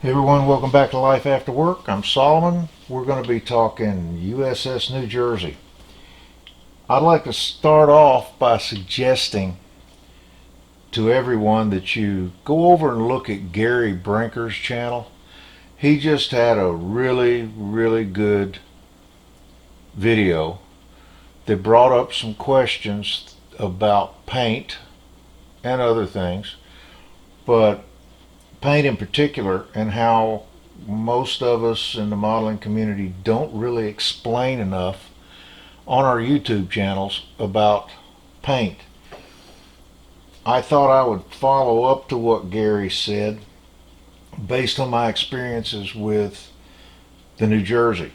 Hey everyone, welcome back to Life After Work. I'm Solomon. We're going to be talking USS New Jersey. I'd like to start off by suggesting to everyone that you go over and look at Gary Brinker's channel. He just had a really good video that brought up some questions about paint and other things, but paint in particular, and how most of us in the modeling community don't really explain enough on our YouTube channels about paint. I thought I would follow up to what Gary said based on my experiences with the New Jersey.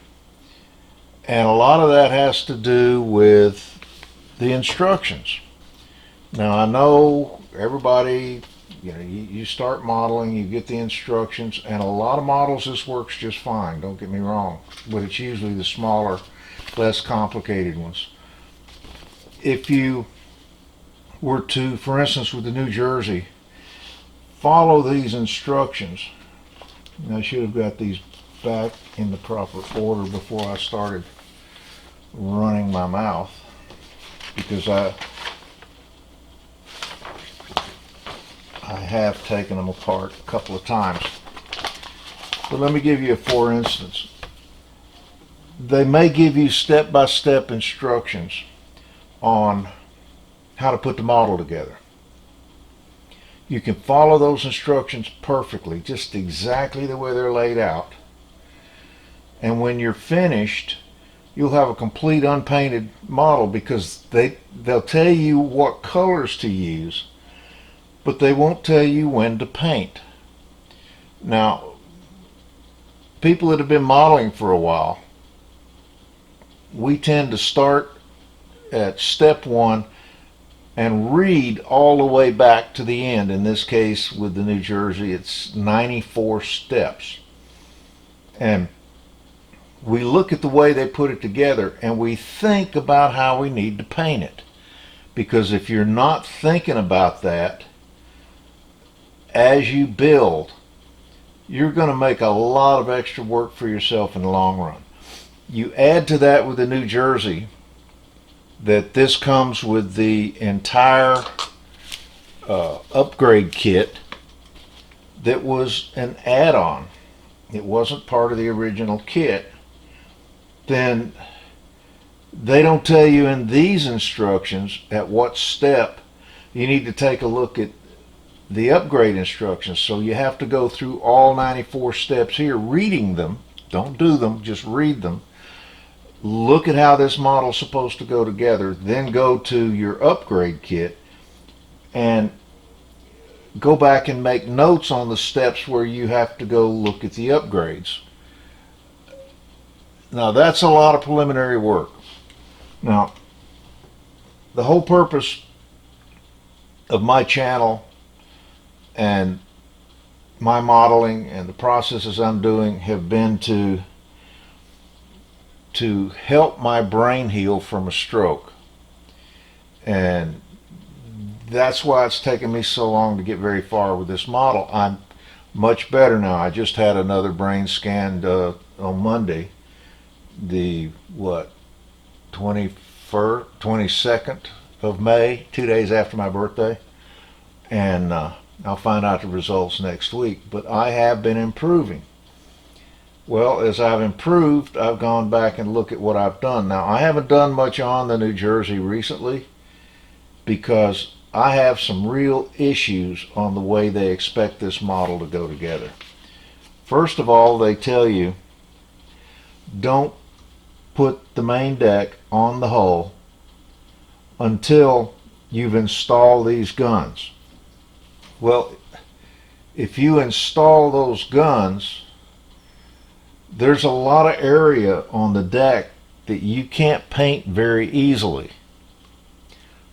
And a lot of that has to do with the instructions. Now I know everybody, you start modeling, you get the instructions, and a lot of models this works just fine, don't get me wrong, but it's usually the smaller, less complicated ones. If you were to, for instance with the New Jersey, follow these instructions, and I should have got these back in the proper order before I started running my mouth, because I have taken them apart a couple of times. But let me give you a for instance. They may give you step-by-step instructions on how to put the model together. You can follow those instructions perfectly, just exactly the way they're laid out. And when you're finished, you'll have a complete unpainted model, because they'll tell you what colors to use, but they won't tell you when to paint. Now, people that have been modeling for a while, we tend to start at step one and read all the way back to the end. In this case, with the New Jersey, it's 94 steps. And we look at the way they put it together and we think about how we need to paint it. Because if you're not thinking about that as you build, you're going to make a lot of extra work for yourself in the long run. You add to that with the New Jersey that this comes with the entire upgrade kit that was an add-on. It wasn't part of the original kit. Then they don't tell you in these instructions at what step you need to take a look at the upgrade instructions. So you have to go through all 94 steps here, reading them. Don't do them, just read them. Look at how this model's supposed to go together, then go to your upgrade kit and go back and make notes on the steps where you have to go look at the upgrades. Now that's a lot of preliminary work. Now, the whole purpose of my channel and my modeling and the processes I'm doing have been to help my brain heal from a stroke. And that's why it's taken me so long to get very far with this model. I'm much better now. I just had another brain scan on Monday, the 22nd of May, 2 days after my birthday, and I'll find out the results next week. But I have been improving. Well, as I've improved, I've gone back and looked at what I've done. Now, I haven't done much on the New Jersey recently because I have some real issues on the way they expect this model to go together. First of all, they tell you don't put the main deck on the hull until you've installed these guns. Well, if you install those guns, there's a lot of area on the deck that you can't paint very easily.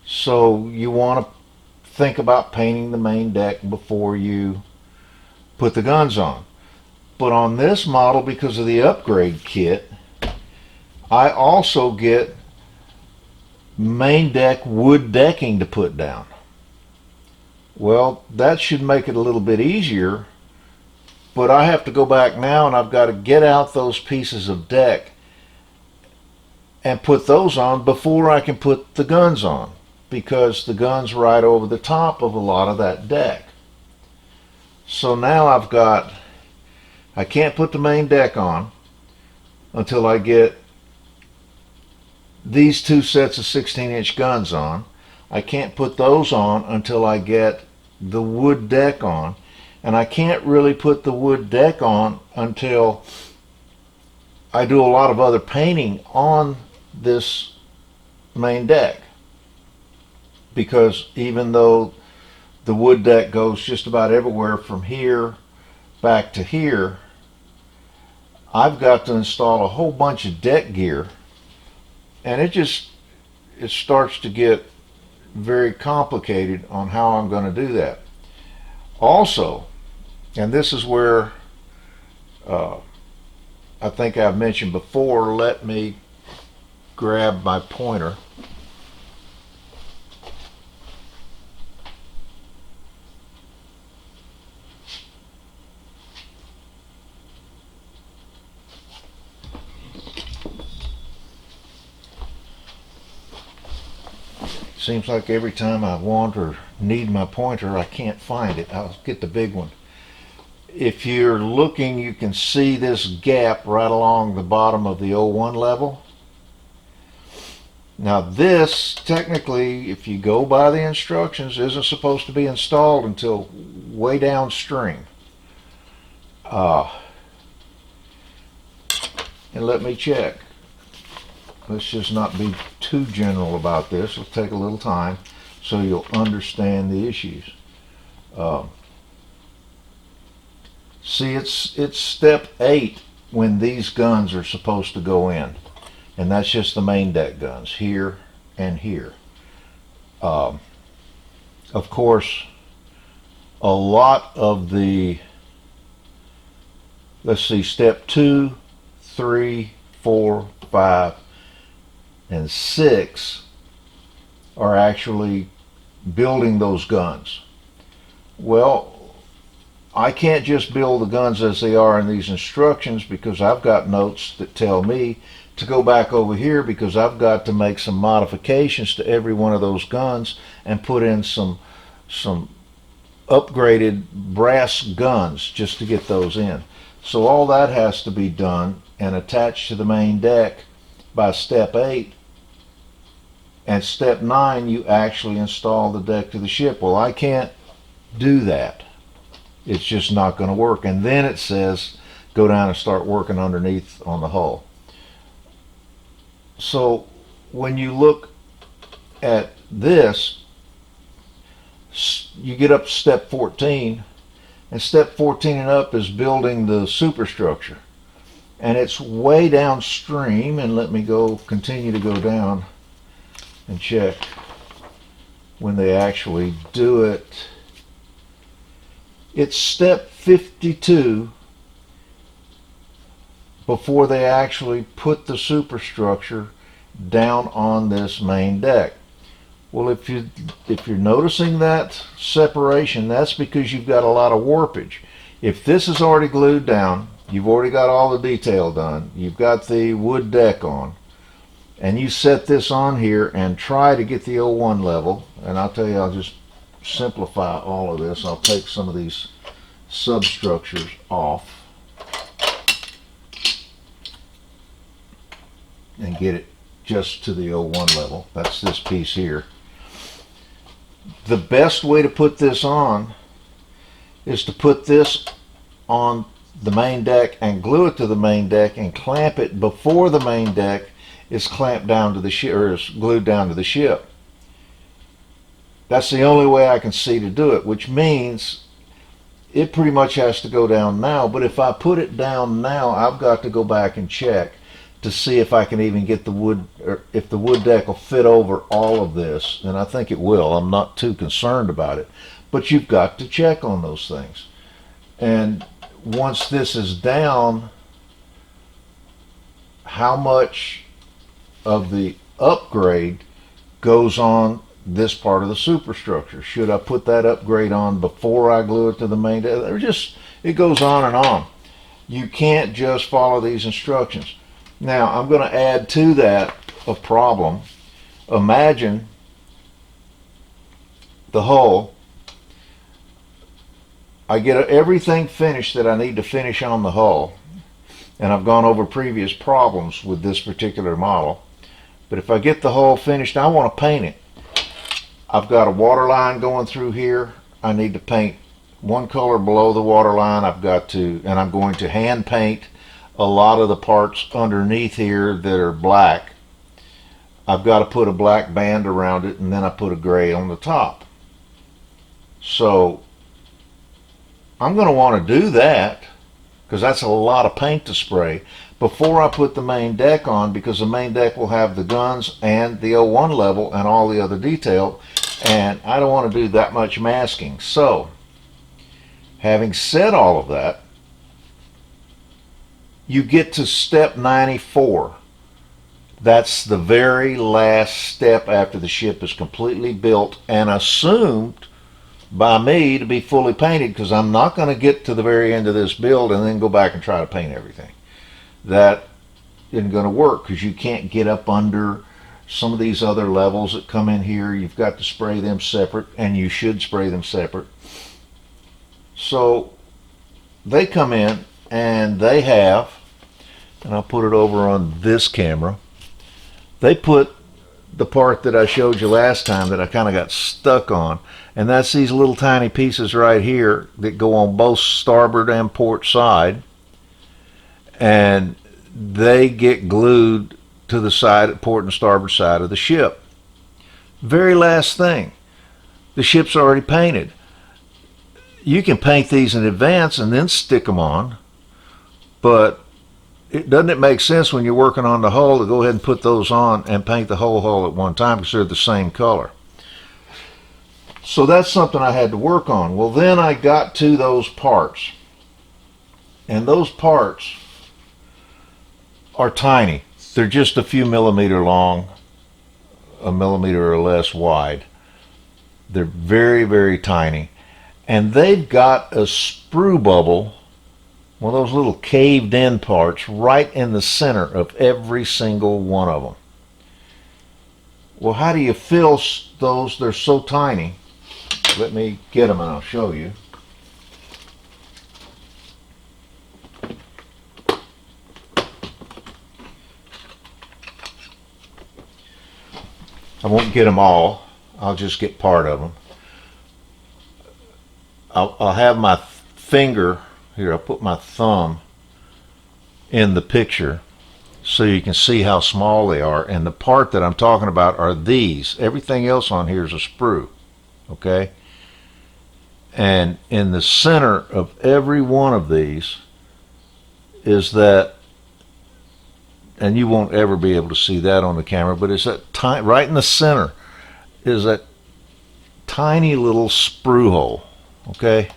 So you want to think about painting the main deck before you put the guns on. But on this model, because of the upgrade kit, I also get main deck wood decking to put down. Well, that should make it a little bit easier But I have to go back now and I've got to get out those pieces of deck and put those on before I can put the guns on, because the gun's right over the top of a lot of that deck. So now I can't put the main deck on until I get these two sets of 16-inch guns on. I can't put those on until I get the wood deck on. And I can't really put the wood deck on until I do a lot of other painting on this main deck. Because even though the wood deck goes just about everywhere from here back to here, I've got to install a whole bunch of deck gear, and it starts to get very complicated on how I'm going to do that. Also, and this is where I think I've mentioned before, let me grab my pointer. Seems like every time I want or need my pointer, I can't find it. I'll get the big one. If you're looking, you can see this gap right along the bottom of the 01 level. Now this, technically, if you go by the instructions, isn't supposed to be installed until way downstream. And let me check. Let's just not be too general about this. Let's take a little time so you'll understand the issues. See, it's step 8 when these guns are supposed to go in. And that's just the main deck guns, here and here. Of course, a lot of the, let's see, step 2, 3, 4, 5, and 6 are actually building those guns. Well, I can't just build the guns as they are in these instructions, because I've got notes that tell me to go back over here, because I've got to make some modifications to every one of those guns and put in some upgraded brass guns just to get those in. So all that has to be done and attached to the main deck by step 8. And step 9, you actually install the deck to the ship. Well, I can't do that. It's just not going to work. And then it says go down and start working underneath on the hull. So when you look at this, you get up to step 14, and step 14 and up is building the superstructure. And it's way downstream, and let me continue to go down and check when they actually do it. It's step 52 before they actually put the superstructure down on this main deck. Well, if you're noticing that separation, that's because you've got a lot of warpage. If this is already glued down, you've already got all the detail done, you've got the wood deck on, and you set this on here and try to get the 01 level, and I'll tell you, I'll just simplify all of this. I'll take some of these substructures off and get it just to the 01 level. That's this piece here. The best way to put this on is to put this on the main deck and glue it to the main deck and clamp it before the main deck is clamped down to the ship, or is glued down to the ship. That's the only way I can see to do it, which means it pretty much has to go down now. But if I put it down now, I've got to go back and check to see if I can even get the wood, or if the wood deck will fit over all of this. And I think it will. I'm not too concerned about it. But you've got to check on those things. And once this is down, how much of the upgrade goes on this part of the superstructure? Should I put that upgrade on before I glue it to the main deck? It goes on and on. You can't just follow these instructions. Now, I'm going to add to that a problem. Imagine the hull. I get everything finished that I need to finish on the hull, and I've gone over previous problems with this particular model. But if I get the hull finished, I want to paint it. I've got a water line going through here. I need to paint one color below the water line. And I'm going to hand paint a lot of the parts underneath here that are black. I've got to put a black band around it, and then I put a gray on the top. So I'm going to want to do that, because that's a lot of paint to spray, before I put the main deck on, because the main deck will have the guns and the O1 level and all the other detail, and I don't want to do that much masking. So, having said all of that, you get to step 94. That's the very last step after the ship is completely built and assumed by me to be fully painted, because I'm not going to get to the very end of this build and then go back and try to paint everything. That isn't going to work, because you can't get up under some of these other levels that come in here. You've got to spray them separate, and you should spray them separate. So they come in and they have, and I'll put it over on this camera, they put the part that I showed you last time that I kind of got stuck on, and that's these little tiny pieces right here that go on both starboard and port side, and they get glued to the side, port and starboard side of the ship. Very last thing. The ship's already painted. You can paint these in advance and then stick them on, but doesn't it make sense when you're working on the hull to go ahead and put those on and paint the whole hull at one time, because they're the same color? So that's something I had to work on. Well, then I got to those parts, and those parts are tiny. They're just a few millimeter long, a millimeter or less wide. They're very, very tiny, and they've got a sprue bubble, one of those little caved in parts, right in the center of every single one of them. Well, how do you fill those? They're so tiny. Let me get them and I'll show you. I won't get them all. I'll just get part of them. I'll have my finger here. I'll put my thumb in the picture so you can see how small they are. And the part that I'm talking about are these. Everything else on here is a sprue. Okay? And in the center of every one of these is that, and you won't ever be able to see that on the camera, but it's that tiny, right in the center is that tiny little sprue hole. Okay?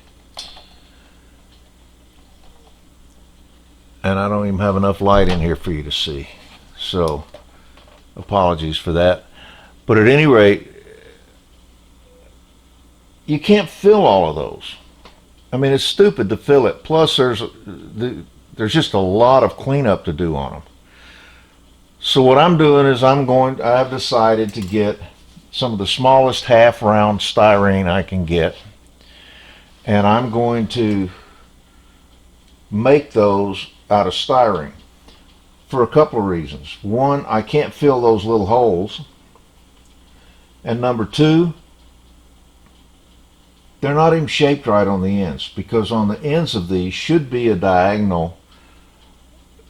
And I don't even have enough light in here for you to see, so apologies for that. But at any rate, you can't fill all of those. I mean, it's stupid to fill it. Plus, there's just a lot of cleanup to do on them. So what I'm doing is I've decided to get some of the smallest half-round styrene I can get, and I'm going to make those out of styrene for a couple of reasons. One, I can't fill those little holes, and number two, they're not even shaped right on the ends, because on the ends of these should be a diagonal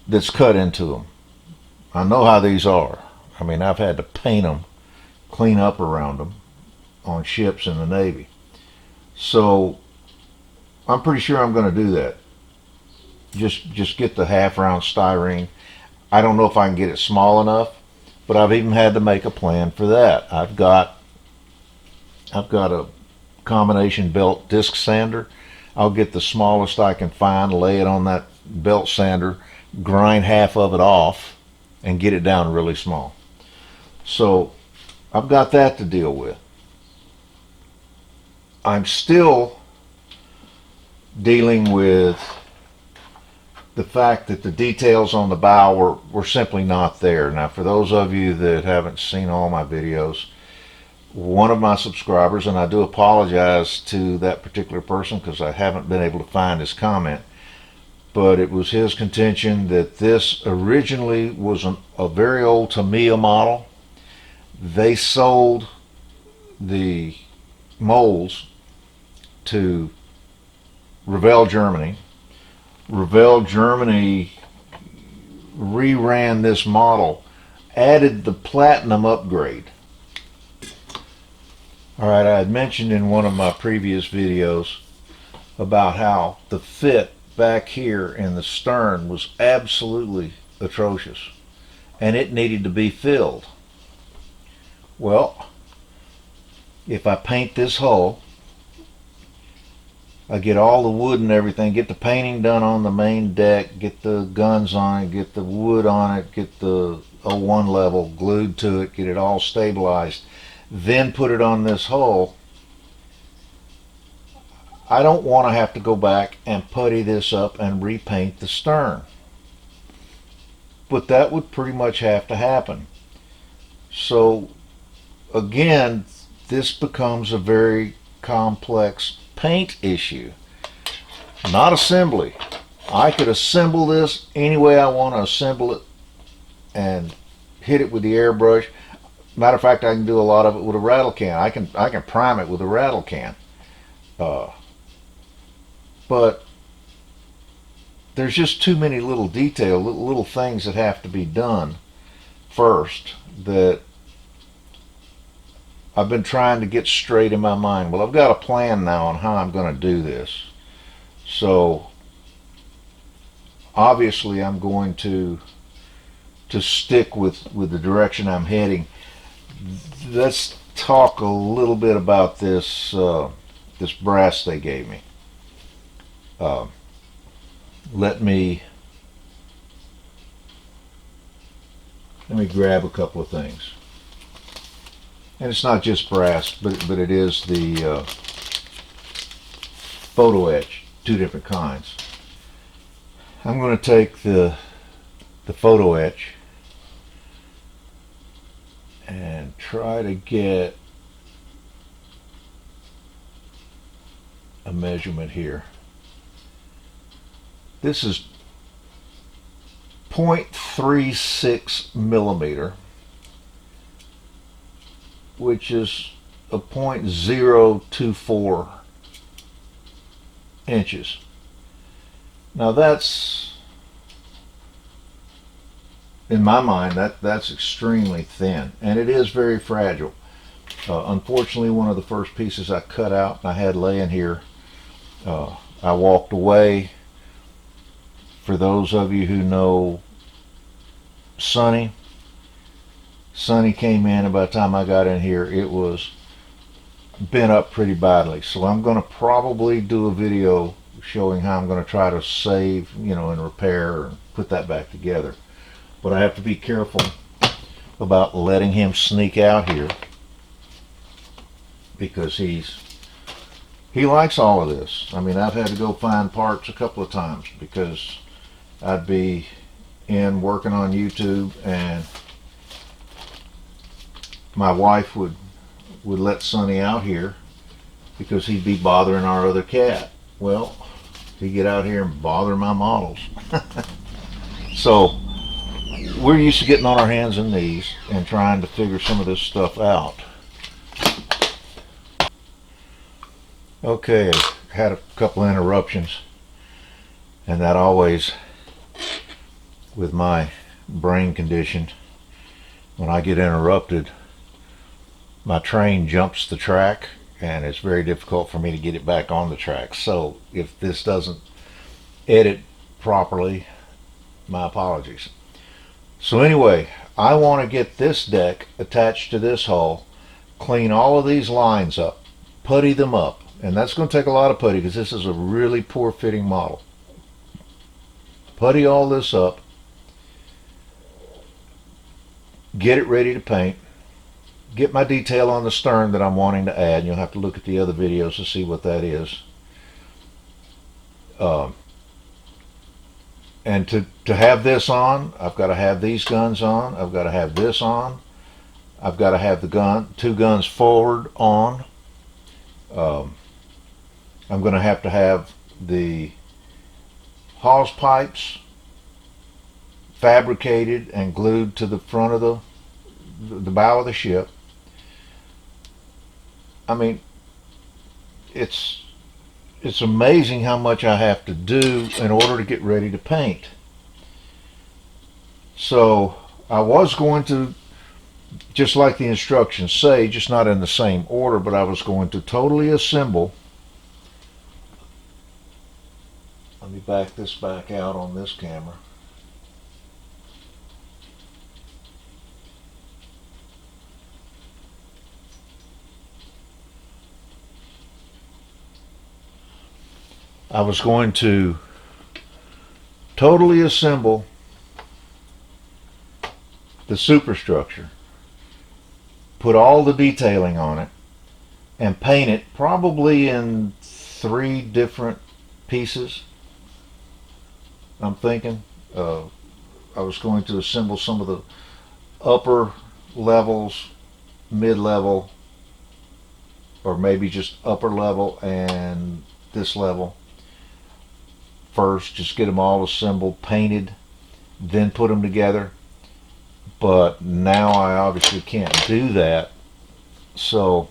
that's cut into them. I know how these are. I mean, I've had to paint them, clean up around them on ships in the Navy. So I'm pretty sure I'm going to do that. Just get the half-round styrene. I don't know if I can get it small enough, but I've even had to make a plan for that. I've got a combination belt disc sander. I'll get the smallest I can find, lay it on that belt sander, grind half of it off, and get it down really small. So I've got that to deal with. I'm still dealing with the fact that the details on the bow were simply not there. Now, for those of you that haven't seen all my videos, one of my subscribers, and I do apologize to that particular person because I haven't been able to find his comment, but it was his contention that this originally was a very old Tamiya model. They sold the molds to Revell, Germany. Revell, Germany reran this model, added the platinum upgrade. All right, I had mentioned in one of my previous videos about how the fit back here in the stern was absolutely atrocious and it needed to be filled. Well, if I paint this hull, I get all the wood and everything, get the painting done on the main deck, get the guns on it, get the wood on it, get the O1 level glued to it, get it all stabilized, then put it on this hull. I don't want to have to go back and putty this up and repaint the stern. But that would pretty much have to happen. So again, this becomes a very complex paint issue, not assembly. I could assemble this any way I want to assemble it and hit it with the airbrush. Matter of fact, I can do a lot of it with a rattle can. I can prime it with a rattle can. But there's just too many little little things that have to be done first that I've been trying to get straight in my mind. Well, I've got a plan now on how I'm going to do this. So obviously I'm going to stick with the direction I'm heading. Let's talk a little bit about this this brass they gave me. Let me grab a couple of things. And it's not just brass, but it is the photo etch, two different kinds. I'm going to take the photo etch and try to get a measurement here. This is 0.36 millimeter, which is a 0.024 inches. Now that's, in my mind, that's extremely thin, and it is very fragile. Unfortunately, one of the first pieces I cut out and I had laying here, I walked away. For those of you who know Sonny came in, and by the time I got in here, it was bent up pretty badly. So I'm going to probably do a video showing how I'm going to try to save, and repair and put that back together. But I have to be careful about letting him sneak out here because he likes all of this. I mean, I've had to go find parts a couple of times because I'd be in working on YouTube and my wife would let Sonny out here because he'd be bothering our other cat. Well, he'd get out here and bother my models. So we're used to getting on our hands and knees and trying to figure some of this stuff out. Okay, had a couple of interruptions, and that always, with my brain condition, when I get interrupted, my train jumps the track and it's very difficult for me to get it back on the track. So if this doesn't edit properly, my apologies. So anyway, I want to get this deck attached to this hull, clean all of these lines up, putty them up, and that's going to take a lot of putty because this is a really poor fitting model. Putty all this up, get it ready to paint, get my detail on the stern that I'm wanting to add. And you'll have to look at the other videos to see what that is. And to have this on, I've got to have these guns on. I've got to have this on. I've got to have the two guns forward on. I'm going to have the hose pipes fabricated and glued to the front of the bow of the ship. I mean, it's amazing how much I have to do in order to get ready to paint. So I was going to, just like the instructions say, just not in the same order, but I was going to totally assemble. Let me back this back out on this camera. I was going to totally assemble the superstructure, put all the detailing on it, and paint it probably in 3 different pieces. I'm thinking I was going to assemble some of the upper levels, mid-level, or maybe just upper level and this level first, just get them all assembled, painted, then put them together. But now I obviously can't do that, so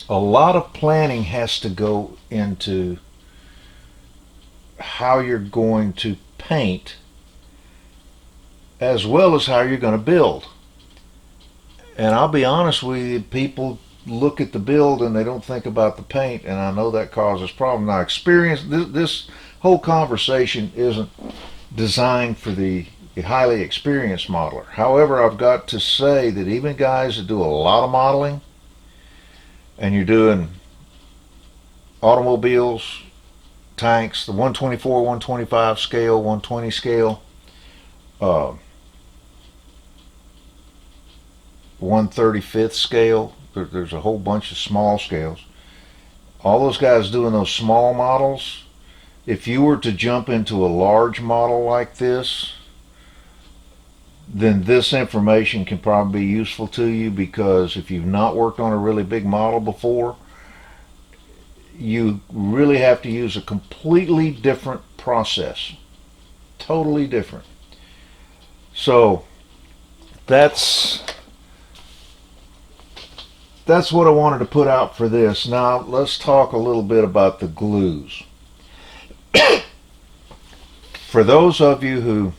a lot of planning has to go into how you're going to paint as well as how you're going to build. And I'll be honest with you, people look at the build and they don't think about the paint, and I know that causes problems. Now, this whole conversation isn't designed for the highly experienced modeler. However, I've got to say that even guys that do a lot of modeling, and you're doing automobiles, tanks, the 124, 125 scale, 120 scale, 1/35 scale, there's a whole bunch of small scales. All those guys doing those small models, if you were to jump into a large model like this, then this information can probably be useful to you, because if you've not worked on a really big model before, you really have to use a completely different process. Totally different. So that's what I wanted to put out for this. Now let's talk a little bit about the glues. For those of you who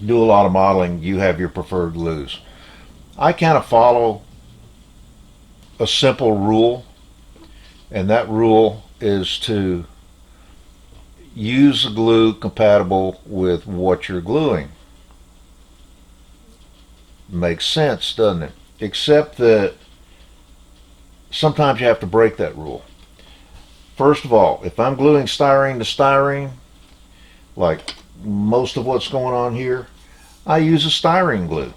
do a lot of modeling, you have your preferred glues. I kind of follow a simple rule, and that rule is to use a glue compatible with what you're gluing. Makes sense, doesn't it? Except that sometimes you have to break that rule. First of all, if I'm gluing styrene to styrene, like most of what's going on here, I use a styrene glue.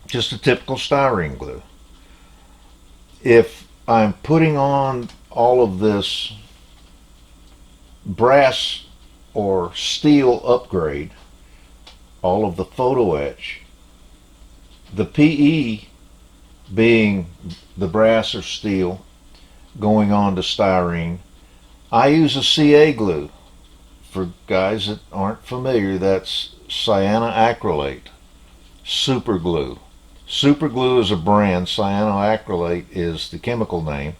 Just a typical styrene glue. If I'm putting on all of this brass or steel upgrade, all of the photo etch, the PE being the brass or steel going on to styrene, I use a CA glue. For guys that aren't familiar, that's cyanoacrylate, super glue. Super glue is a brand, cyanoacrylate is the chemical name,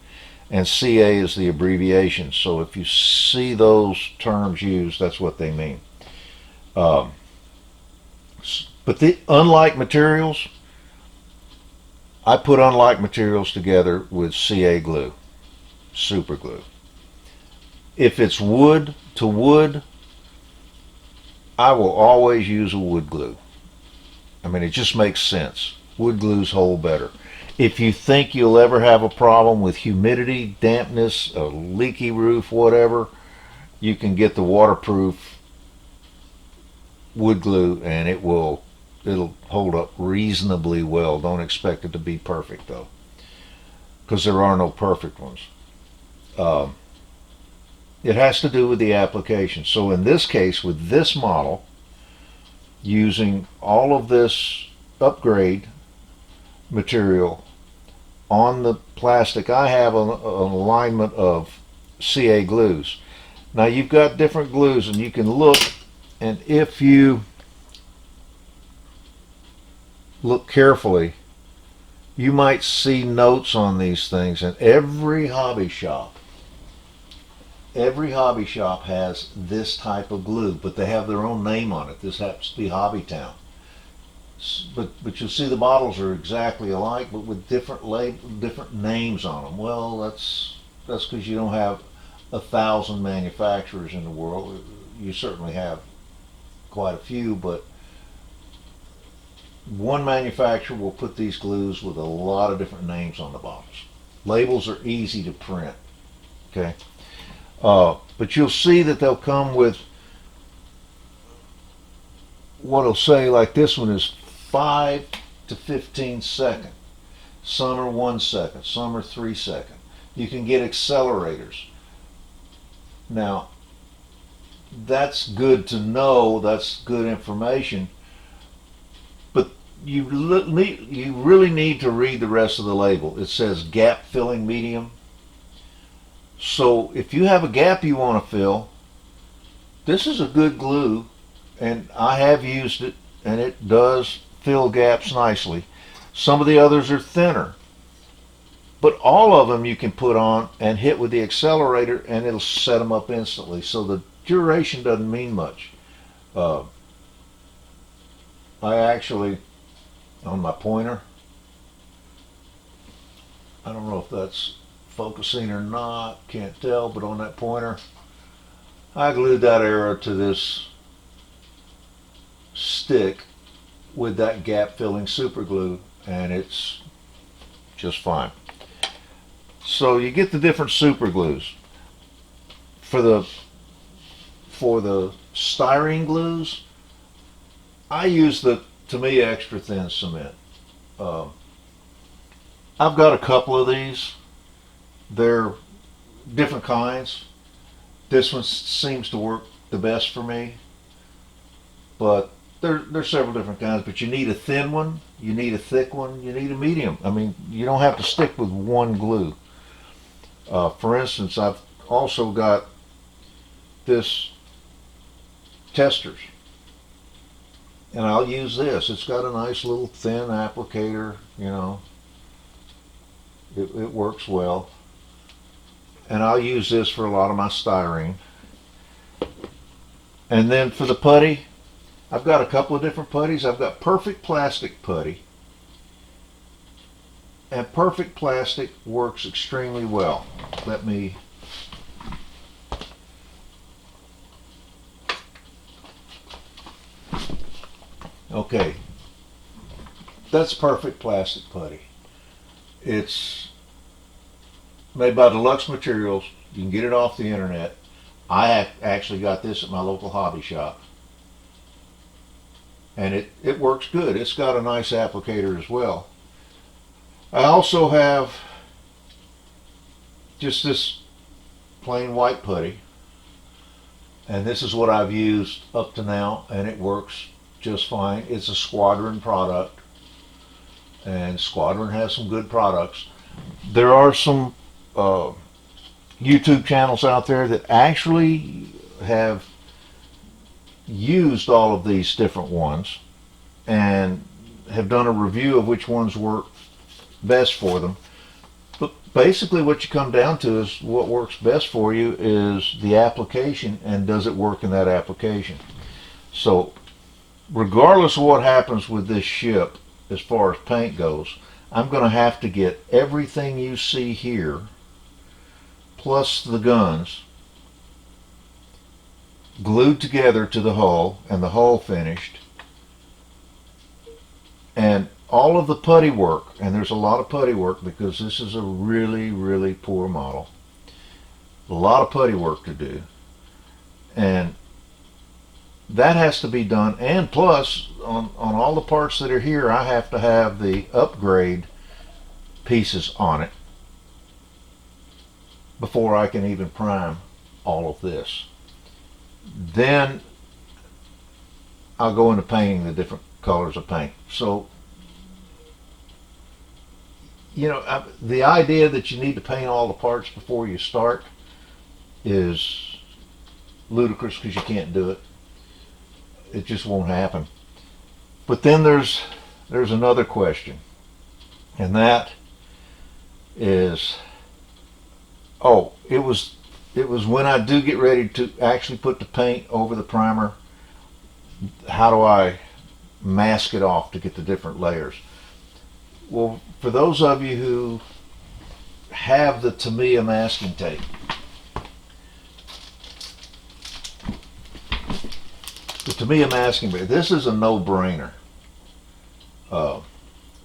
and CA is the abbreviation. So if you see those terms used, that's what they mean. But unlike materials, I put unlike materials together with CA glue, super glue. If it's wood to wood, I will always use a wood glue. I mean, it just makes sense. Wood glues hold better. If you think you'll ever have a problem with humidity, dampness, a leaky roof, whatever, you can get the waterproof wood glue and it will it'll hold up reasonably well. Don't expect it to be perfect though, because there are no perfect ones. Um, it has to do with the application. So in this case, with this model, using all of this upgrade material on the plastic, I have an alignment of CA glues. Now you've got different glues, and you can look, and if you look carefully, you might see notes on these things. And every hobby shop has this type of glue, but they have their own name on it. This happens to be Hobbytown. But you'll see the bottles are exactly alike, but with different names on them. Well, that's because you don't have 1,000 manufacturers in the world. You certainly have quite a few, but one manufacturer will put these glues with a lot of different names on the bottles. Labels are easy to print. Okay, but you'll see that they'll come with what'll say, like this one is 5 to 15 second. Some are 1 second, some are 3 second. You can get accelerators. Now, that's good to know, that's good information, but you really need to read the rest of the label. It says gap filling medium. So if you have a gap you want to fill, this is a good glue, and I have used it, and it does fill gaps nicely. Some of the others are thinner, but all of them you can put on and hit with the accelerator, and it'll set them up instantly. So the duration doesn't mean much. I actually, on my pointer, I don't know if that's focusing or not, can't tell, but on that pointer, I glued that arrow to this stick with that gap filling super glue, and it's just fine. So you get the different super glues. For the styrene glues, I use the, to me, extra thin cement. I've got a couple of these. They're different kinds. This one seems to work the best for me, but there's several different kinds. But you need a thin one, you need a thick one, you need a medium. I mean, you don't have to stick with one glue. For instance, I've also got this testers, and I'll use this. It's got a nice little thin applicator, you know. It works well. And I'll use this for a lot of my styrene. And then for the putty, I've got a couple of different putties. I've got Perfect Plastic putty. And Perfect Plastic works extremely well. Let me... Okay. That's Perfect Plastic putty. It's made by Deluxe Materials. You can get it off the internet. I actually got this at my local hobby shop, and it works good. It's got a nice applicator as well. I also have just this plain white putty, and this is what I've used up to now, and it works just fine. It's a Squadron product, and Squadron has some good products. There are some YouTube channels out there that actually have used all of these different ones and have done a review of which ones work best for them. But basically what you come down to is what works best for you is the application, and does it work in that application. So regardless of what happens with this ship as far as paint goes, I'm going to have to get everything you see here plus the guns glued together to the hull, and the hull finished, and all of the putty work, and there's a lot of putty work because this is a really poor model, a lot of putty work to do, and that has to be done. And plus, on all the parts that are here, I have to have the upgrade pieces on it before I can even prime all of this. Then I'll go into painting the different colors of paint. So, the idea that you need to paint all the parts before you start is ludicrous, because you can't do it. It just won't happen. But then there's another question, and that is, it was when I do get ready to actually put the paint over the primer, how do I mask it off to get the different layers? Well, for those of you who have the Tamiya masking tape, the Tamiya masking tape, this is a no-brainer.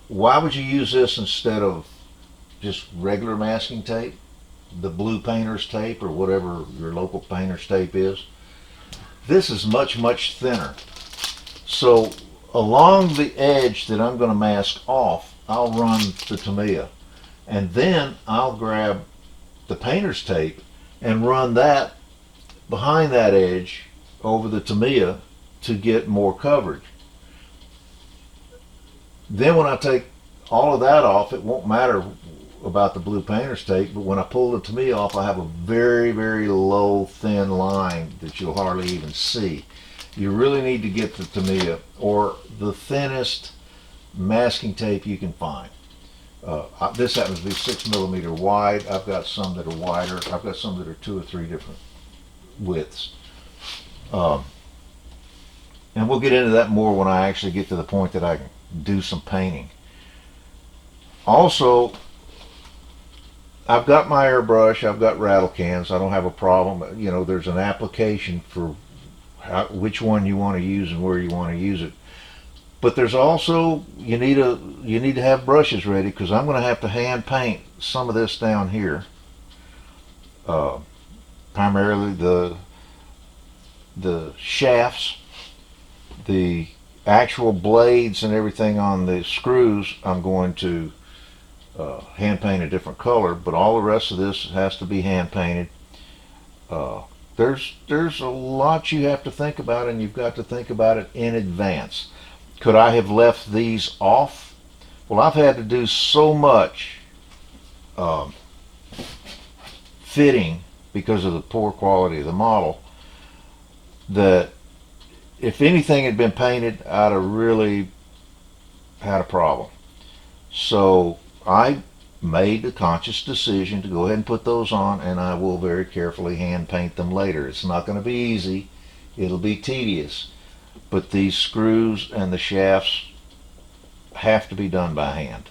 Why would you use this instead of just regular masking tape, the blue painter's tape, or whatever your local painter's tape is? This is much, much thinner. So along the edge that I'm going to mask off, I'll run the Tamiya, and then I'll grab the painter's tape and run that behind that edge over the Tamiya to get more coverage. Then when I take all of that off, it won't matter about the blue painter's tape, but when I pull the Tamiya off, I have a very, very low, thin line that you'll hardly even see. You really need to get the Tamiya, or the thinnest masking tape you can find. This happens to be 6mm wide. I've got some that are wider. I've got some that are 2 or 3 different widths. And we'll get into that more when I actually get to the point that I can do some painting. Also, I've got my airbrush, I've got rattle cans, I don't have a problem. There's an application for which one you want to use and where you want to use it. But there's also, you need to have brushes ready, because I'm going to have to hand paint some of this down here. Primarily the shafts, the actual blades and everything on the screws. I'm going to hand paint a different color, but all the rest of this has to be hand painted. There's a lot you have to think about, and you've got to think about it in advance. Could I have left these off? Well, I've had to do so much fitting because of the poor quality of the model that if anything had been painted, I'd have really had a problem. So I made the conscious decision to go ahead and put those on, and I will very carefully hand paint them later. It's not going to be easy. It'll be tedious. But these screws and the shafts have to be done by hand.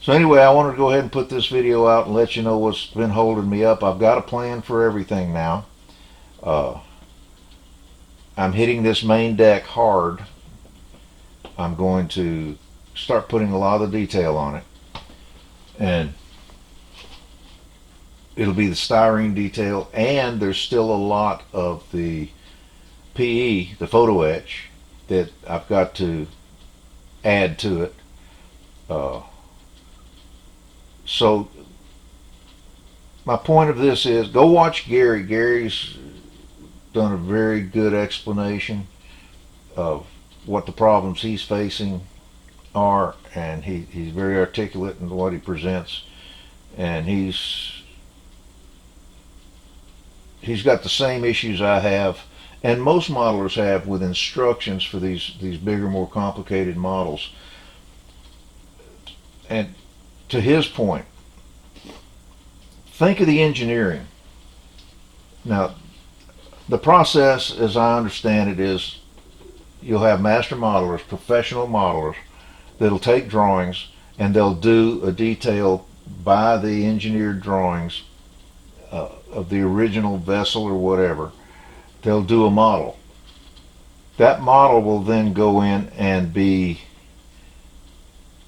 So anyway, I wanted to go ahead and put this video out and let you know what's been holding me up. I've got a plan for everything now. I'm hitting this main deck hard. I'm going to start putting a lot of the detail on it, and it'll be the styrene detail, and there's still a lot of the PE, the photo etch, that I've got to add to it. So my point of this is, go watch Gary. Gary's done a very good explanation of what the problems he's facing are, and he's very articulate in what he presents, and he's got the same issues I have, and most modelers have, with instructions for these bigger, more complicated models. And to his point, think of the engineering. Now, the process, as I understand it, is you'll have master modelers, professional modelers, that'll take drawings and they'll do a detail by the engineered drawings of the original vessel or whatever. They'll do a model. That model will then go in and be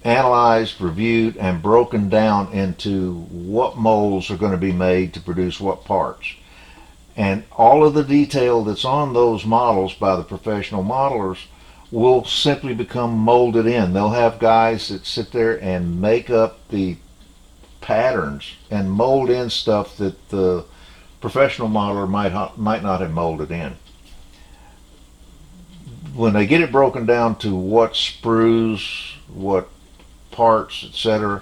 analyzed, reviewed, and broken down into what molds are going to be made to produce what parts. And all of the detail that's on those models by the professional modelers will simply become molded in. They'll have guys that sit there and make up the patterns and mold in stuff that the professional modeler might not have molded in. When they get it broken down to what sprues, what parts, etc.,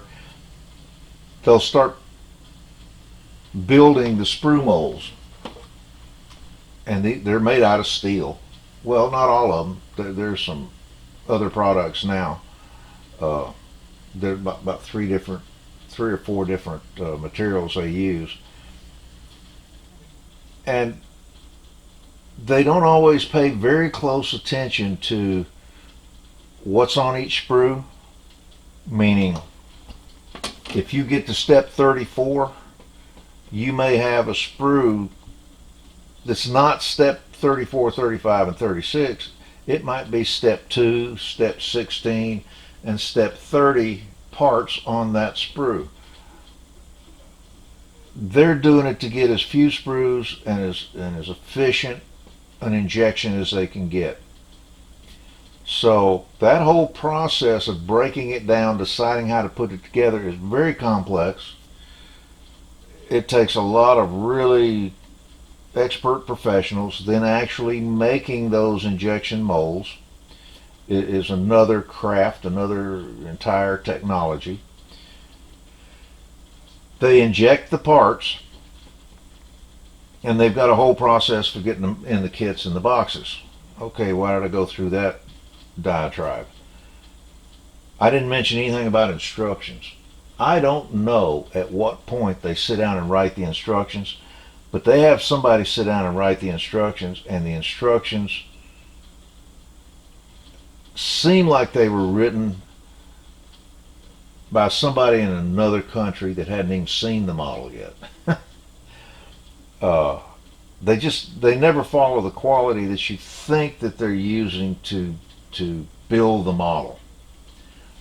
they'll start building the sprue molds, and they're made out of steel. Well, not all of them. There's some other products now. There's about three or four different materials they use, and they don't always pay very close attention to what's on each sprue. Meaning, if you get to step 34, you may have a sprue that's not step 34, 35, and 36. It might be step 2, step 16, and step 30 parts on that sprue. They're doing it to get as few sprues and as efficient an injection as they can get. So that whole process of breaking it down, deciding how to put it together, is very complex. It takes a lot of really expert professionals. Then actually making those injection molds is another craft, another entire technology. They inject the parts, and they've got a whole process for getting them in the kits and the boxes. Okay, why did I go through that diatribe? I didn't mention anything about instructions. I don't know at what point they sit down and write the instructions, but they have somebody sit down and write the instructions, and the instructions seem like they were written by somebody in another country that hadn't even seen the model yet. They never follow the quality that you think that they're using to build the model.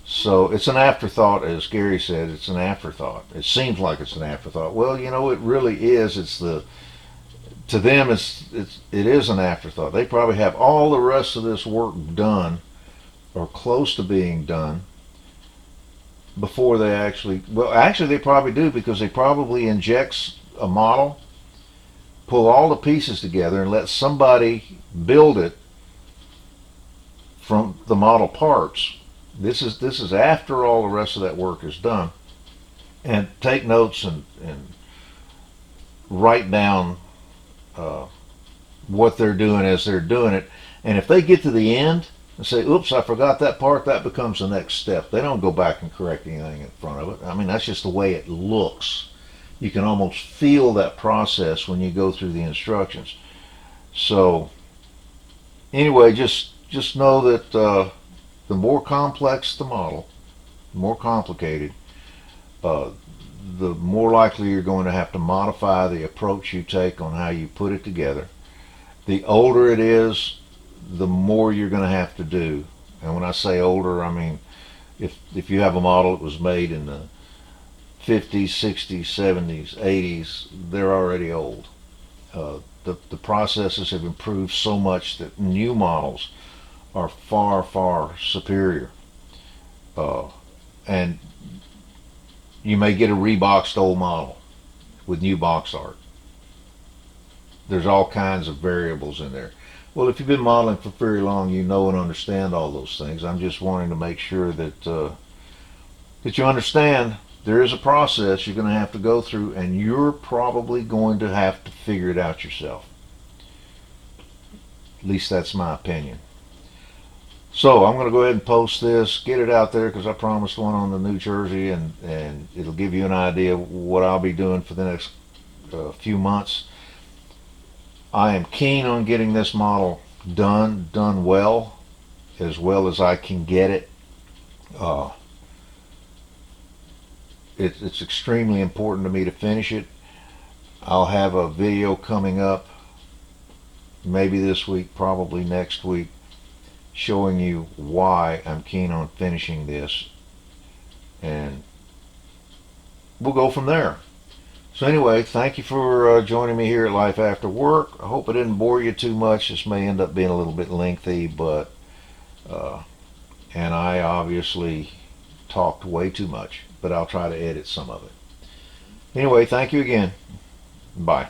So it's an afterthought, as Gary said. It's an afterthought. It seems like it's an afterthought. Well, it really is. To them, it is an afterthought. They probably have all the rest of this work done or close to being done before they actually they probably do, because they probably inject a model, pull all the pieces together, and let somebody build it from the model parts. This is after all the rest of that work is done, and take notes and write down what they're doing as they're doing it. And if they get to the end and say, oops, I forgot that part, that becomes the next step. They don't go back and correct anything in front of it. I mean, that's just the way it looks. You can almost feel that process when you go through the instructions. So anyway, just know that the more complex the model, the more complicated, the more likely you're going to have to modify the approach you take on how you put it together. The older it is, the more you're going to have to do. And when I say older, I mean if you have a model that was made in the 50s, 60s, 70s, 80s, they're already old. The processes have improved so much that new models are far, far superior. And you may get a reboxed old model with new box art. There's all kinds of variables in there. Well, if you've been modeling for very long, you know and understand all those things. I'm just wanting to make sure that that you understand there is a process you're going to have to go through, and you're probably going to have to figure it out yourself. At least that's my opinion. So I'm going to go ahead and post this, get it out there, because I promised one on the New Jersey, and it'll give you an idea of what I'll be doing for the next few months. I am keen on getting this model done well as I can get it. It's extremely important to me to finish it. I'll have a video coming up, maybe this week, probably next week, showing you why I'm keen on finishing this, and we'll go from there. So anyway, thank you for joining me here at Life After Work. I hope I didn't bore you too much. This may end up being a little bit lengthy, but uh, and I obviously talked way too much, but I'll try to edit some of it. Anyway, thank you again. Bye.